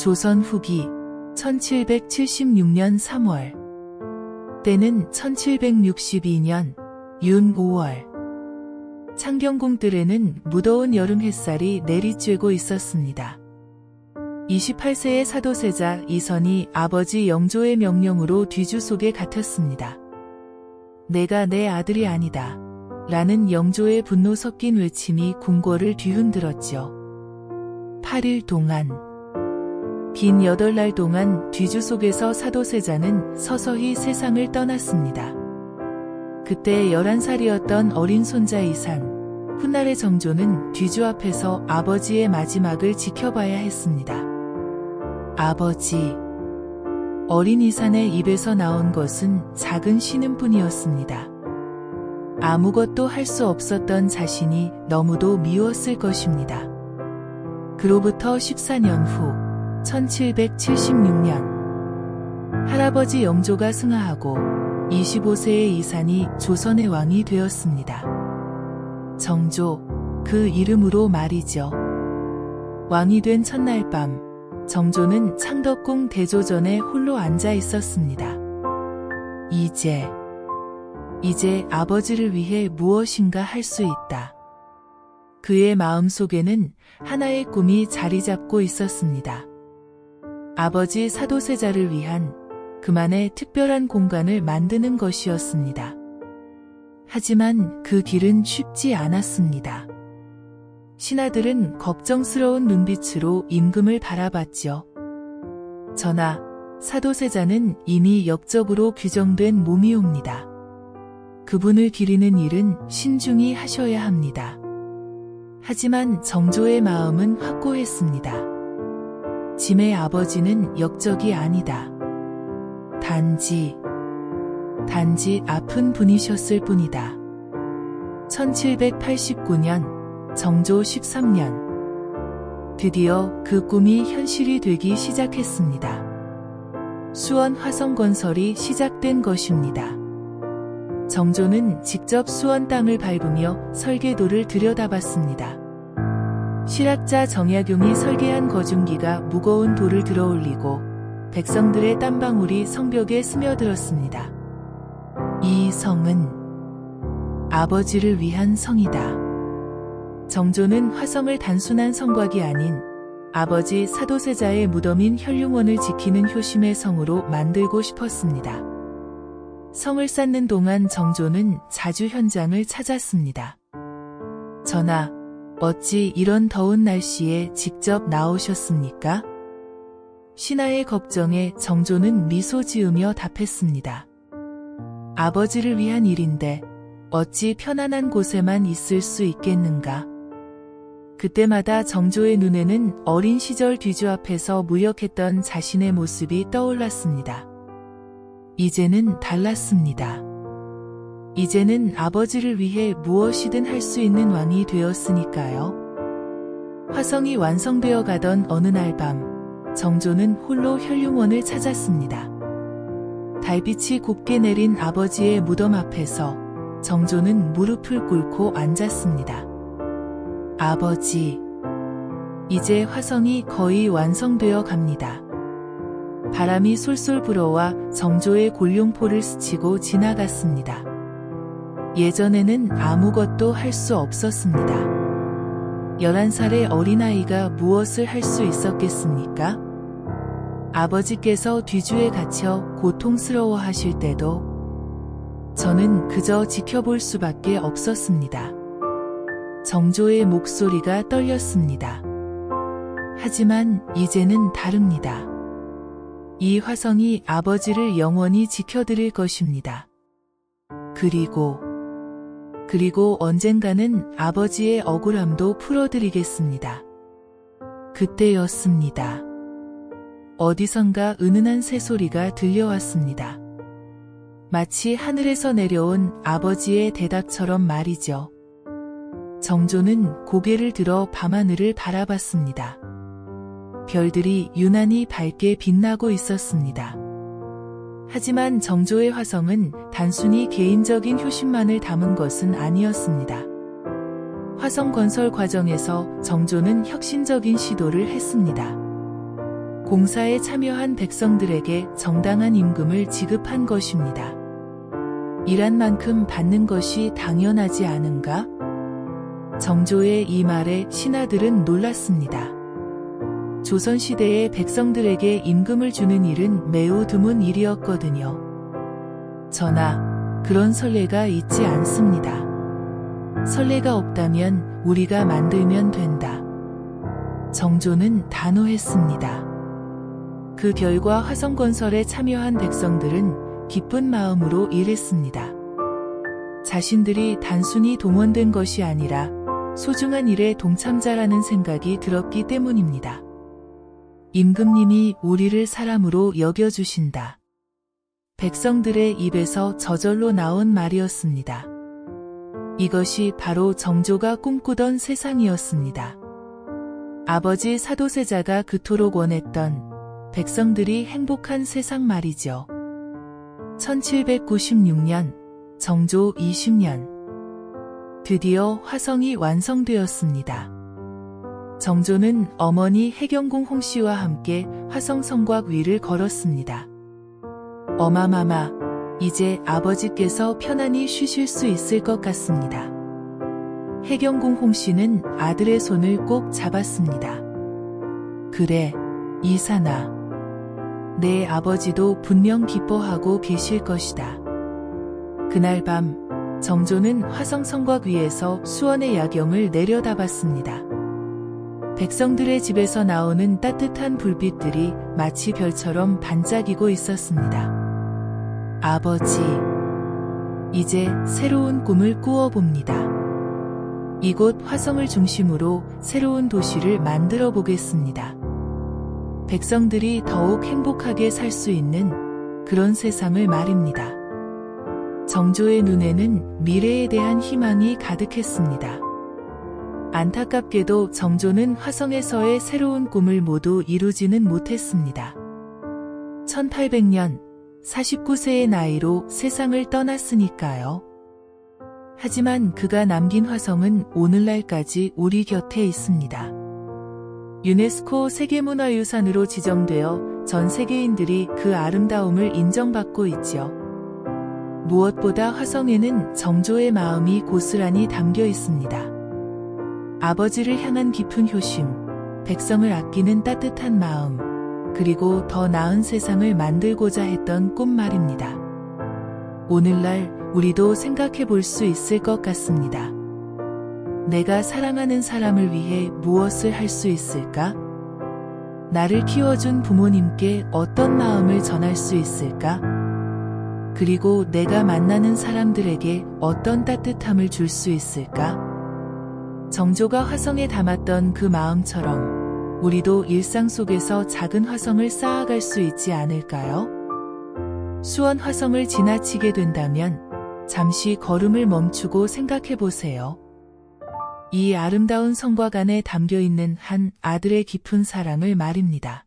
조선 후기 1776년 3월. 때는 1762년 윤 5월. 창경궁뜰에는 무더운 여름 햇살이 내리쬐고 있었습니다. 28세의 사도세자 이선이 아버지 영조의 명령으로 뒤주 속에 갇혔습니다. 내가 내 아들이 아니다. 라는 영조의 분노 섞인 외침이 궁궐을 뒤흔들었지요. 8일 동안, 긴 8날 동안 뒤주 속에서 사도세자는 서서히 세상을 떠났습니다. 그때 11살이었던 어린 손자 이산, 훗날의 정조는 뒤주 앞에서 아버지의 마지막을 지켜봐야 했습니다. 아버지. 어린 이산의 입에서 나온 것은 작은 신음뿐이었습니다. 아무것도 할 수 없었던 자신이 너무도 미웠을 것입니다. 그로부터 14년 후 1776년 할아버지 영조가 승하하고 25세의 이산이 조선의 왕이 되었습니다. 정조, 그 이름으로 말이죠. 왕이 된 첫날 밤, 정조는 창덕궁 대조전에 홀로 앉아 있었습니다. 이제 아버지를 위해 무엇인가 할 수 있다. 그의 마음속에는 하나의 꿈이 자리 잡고 있었습니다. 아버지 사도세자를 위한 그만의 특별한 공간을 만드는 것이었습니다. 하지만 그 길은 쉽지 않았습니다. 신하들은 걱정스러운 눈빛으로 임금을 바라봤지요. 전하, 사도세자는 이미 역적으로 규정된 몸이옵니다. 그분을 기리는 일은 신중히 하셔야 합니다. 하지만 정조의 마음은 확고했습니다. 짐의 아버지는 역적이 아니다. 단지 아픈 분이셨을 뿐이다. 1789년 정조 13년 드디어 그 꿈이 현실이 되기 시작했습니다. 수원 화성 건설이 시작된 것입니다. 정조는 직접 수원 땅을 밟으며 설계도를 들여다봤습니다. 실학자 정약용이 설계한 거중기가 무거운 돌을 들어올리고 백성들의 땀방울이 성벽에 스며들었습니다. 이 성은 아버지를 위한 성이다. 정조는 화성을 단순한 성곽이 아닌 아버지 사도세자의 무덤인 현룡원을 지키는 효심의 성으로 만들고 싶었습니다. 성을 쌓는 동안 정조는 자주 현장을 찾았습니다. 전하, 어찌 이런 더운 날씨에 직접 나오셨습니까? 신하의 걱정에 정조는 미소 지으며 답했습니다. 아버지를 위한 일인데 어찌 편안한 곳에만 있을 수 있겠는가? 그때마다 정조의 눈에는 어린 시절 뒤주 앞에서 무역했던 자신의 모습이 떠올랐습니다. 이제는 달랐습니다. 이제는 아버지를 위해 무엇이든 할 수 있는 왕이 되었으니까요. 화성이 완성되어 가던 어느 날 밤, 정조는 홀로 현룡원을 찾았습니다. 달빛이 곱게 내린 아버지의 무덤 앞에서 정조는 무릎을 꿇고 앉았습니다. 아버지, 이제 화성이 거의 완성되어 갑니다. 바람이 솔솔 불어와 정조의 골룡포를 스치고 지나갔습니다. 예전에는 아무것도 할 수 없었습니다. 11살의 어린아이가 무엇을 할 수 있었겠습니까? 아버지께서 뒤주에 갇혀 고통스러워 하실 때도 저는 그저 지켜볼 수밖에 없었습니다. 정조의 목소리가 떨렸습니다. 하지만 이제는 다릅니다. 이 화성이 아버지를 영원히 지켜드릴 것입니다. 그리고 언젠가는 아버지의 억울함도 풀어드리겠습니다. 그때였습니다. 어디선가 은은한 새소리가 들려왔습니다. 마치 하늘에서 내려온 아버지의 대답처럼 말이죠. 정조는 고개를 들어 밤하늘을 바라봤습니다. 별들이 유난히 밝게 빛나고 있었습니다. 하지만 정조의 화성은 단순히 개인적인 효심만을 담은 것은 아니었습니다. 화성 건설 과정에서 정조는 혁신적인 시도를 했습니다. 공사에 참여한 백성들에게 정당한 임금을 지급한 것입니다. 일한 만큼 받는 것이 당연하지 않은가? 정조의 이 말에 신하들은 놀랐습니다. 조선시대의 백성들에게 임금을 주는 일은 매우 드문 일이었거든요. 전하, 그런 선례가 있지 않습니다. 선례가 없다면 우리가 만들면 된다. 정조는 단호했습니다. 그 결과 화성건설에 참여한 백성들은 기쁜 마음으로 일했습니다. 자신들이 단순히 동원된 것이 아니라 소중한 일에 동참자라는 생각이 들었기 때문입니다. 임금님이 우리를 사람으로 여겨주신다. 백성들의 입에서 저절로 나온 말이었습니다. 이것이 바로 정조가 꿈꾸던 세상이었습니다. 아버지 사도세자가 그토록 원했던 백성들이 행복한 세상 말이죠. 1796년, 정조 20년. 드디어 화성이 완성되었습니다. 정조는 어머니 해경궁 홍씨와 함께 화성 성곽 위를 걸었습니다. 어마마마, 이제 아버지께서 편안히 쉬실 수 있을 것 같습니다. 해경궁 홍씨는 아들의 손을 꼭 잡았습니다. 그래, 이산아. 내 아버지도 분명 기뻐하고 계실 것이다. 그날 밤, 정조는 화성 성곽 위에서 수원의 야경을 내려다봤습니다. 백성들의 집에서 나오는 따뜻한 불빛들이 마치 별처럼 반짝이고 있었습니다. 아버지, 이제 새로운 꿈을 꾸어봅니다. 이곳 화성을 중심으로 새로운 도시를 만들어 보겠습니다. 백성들이 더욱 행복하게 살 수 있는 그런 세상을 말입니다. 정조의 눈에는 미래에 대한 희망이 가득했습니다. 안타깝게도 정조는 화성에서의 새로운 꿈을 모두 이루지는 못했습니다. 1800년 49세의 나이로 세상을 떠났으니까요. 하지만 그가 남긴 화성은 오늘날까지 우리 곁에 있습니다. 유네스코 세계문화유산으로 지정되어 전 세계인들이 그 아름다움을 인정받고 있지요. 무엇보다 화성에는 정조의 마음이 고스란히 담겨 있습니다. 아버지를 향한 깊은 효심, 백성을 아끼는 따뜻한 마음, 그리고 더 나은 세상을 만들고자 했던 꿈 말입니다. 오늘날 우리도 생각해 볼 수 있을 것 같습니다. 내가 사랑하는 사람을 위해 무엇을 할 수 있을까? 나를 키워준 부모님께 어떤 마음을 전할 수 있을까? 그리고 내가 만나는 사람들에게 어떤 따뜻함을 줄 수 있을까? 정조가 화성에 담았던 그 마음처럼 우리도 일상 속에서 작은 화성을 쌓아갈 수 있지 않을까요? 수원 화성을 지나치게 된다면 잠시 걸음을 멈추고 생각해 보세요. 이 아름다운 성곽 안에 담겨 있는 한 아들의 깊은 사랑을 말입니다.